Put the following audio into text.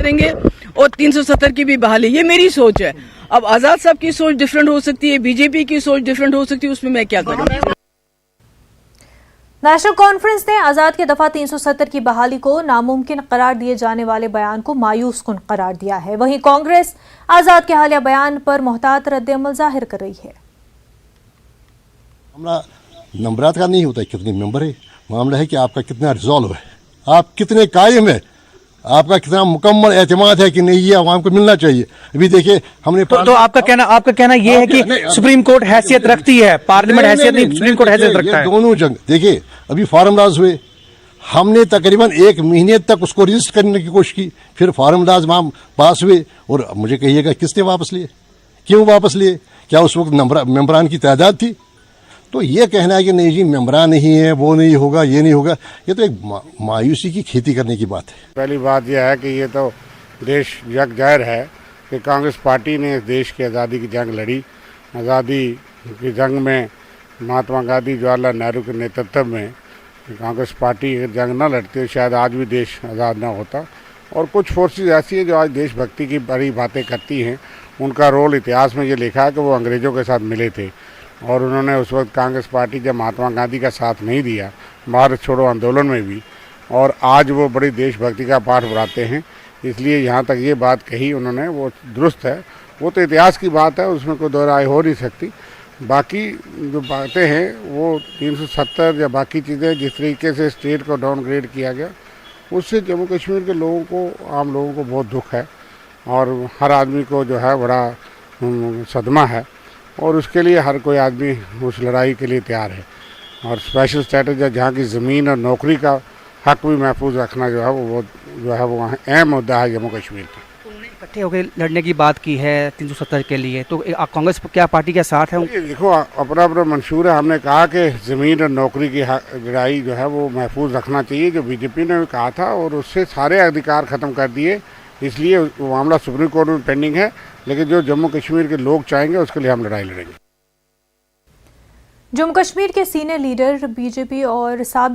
करेंगे और 370 की भी बहाली, ये मेरी सोच है। अब आजाद साहब की सोच डिफरेंट हो सकती है, बीजेपी की सोच डिफरेंट हो सकती है, उसमें मैं क्या करूं। नेशनल कॉन्फ्रेंस ने आजाद के दफा 370 की बहाली को नामुमकिन करार दिए जाने वाले बयान को मायूस कुन करार दिया है। वहीं कांग्रेस आजाद के हालिया बयान पर मोहतात रद्द-ए-अमल जाहिर कर रही है। मामला नंबरात का नहीं होता है कितने मेंबर है, मामला है कि आपका कितना रिजॉल्व है, आप कितने कायम है, आपका कितना मुकम्मल एतमाद है कि नहीं ये आवाम को मिलना चाहिए। अभी देखिए हमने तो आपका कहना ये है कि सुप्रीम कोर्ट हैसियत रखती है, पार्लियामेंट हैसियत नहीं, सुप्रीम कोर्ट हैसियत रखता है। दोनों जंग देखिए, अभी फार्म लाज हुए, हमने तकरीबन 1 महीने तक उसको रजिस्टर करने की कोशिश की, फिर फार्म लाज वहां पास हुए और मुझे कहिएगा किसने वापस लिए, क्यों वापस लिए, क्या उस वक्त मेंबरान की तादाद थी? तो ये कहना है कि नहीं जी मेंबरान नहीं है, वो नहीं होगा, ये नहीं होगा, ये तो एक मायूसी की खेती करने की बात है। पहली बात यह है कि ये तो देश यक जाहिर है कि कांग्रेस पार्टी ने इस देश की आज़ादी की जंग लड़ी। आज़ादी की जंग में महात्मा गांधी जवाहरलाल नेहरू के नेतृत्व में कांग्रेस पार्टी जंग न लड़ती शायद आज भी देश आज़ाद न होता। और कुछ फोर्सेस ऐसी है जो आज देशभक्ति की बड़ी बातें करती हैं, उनका रोल इतिहास में ये लिखा है कि वो अंग्रेज़ों के साथ मिले थे और उन्होंने उस वक्त कांग्रेस पार्टी जब महात्मा गांधी का साथ नहीं दिया भारत छोड़ो आंदोलन में भी, और आज वो बड़ी देशभक्ति का पाठ पढ़ाते हैं। इसलिए यहाँ तक ये बात कही उन्होंने वो दुरुस्त है, वो तो इतिहास की बात है, उसमें कोई दो राय हो नहीं सकती। बाकी जो बातें हैं वो 370 या बाकी चीज़ें जिस तरीके से स्टेट को डाउनग्रेड किया गया उससे जम्मू कश्मीर के लोगों को, आम लोगों को बहुत दुख है और हर आदमी को जो है बड़ा सदमा है और उसके लिए हर कोई आदमी उस लड़ाई के लिए तैयार है। और स्पेशल स्टेटस जहाँ की ज़मीन और नौकरी का हक भी महफूज रखना जो है वो अहम मुद्दा है जम्मू कश्मीर का। इकट्ठे होकर लड़ने की बात की है 370 के लिए, तो कांग्रेस क्या पार्टी के साथ है? देखो अपना अपना मंशूर है, हमने कहा कि ज़मीन और नौकरी की लड़ाई जो है वो महफूज रखना चाहिए, जो बीजेपी ने भी कहा था, और उससे सारे अधिकार ख़त्म कर दिए। इसलिए वो मामला सुप्रीम कोर्ट में पेंडिंग है, लेकिन जो जम्मू कश्मीर के लोग चाहेंगे उसके लिए हम लड़ाई लड़ेंगे। जम्मू कश्मीर के सीनियर लीडर बीजेपी और साबिक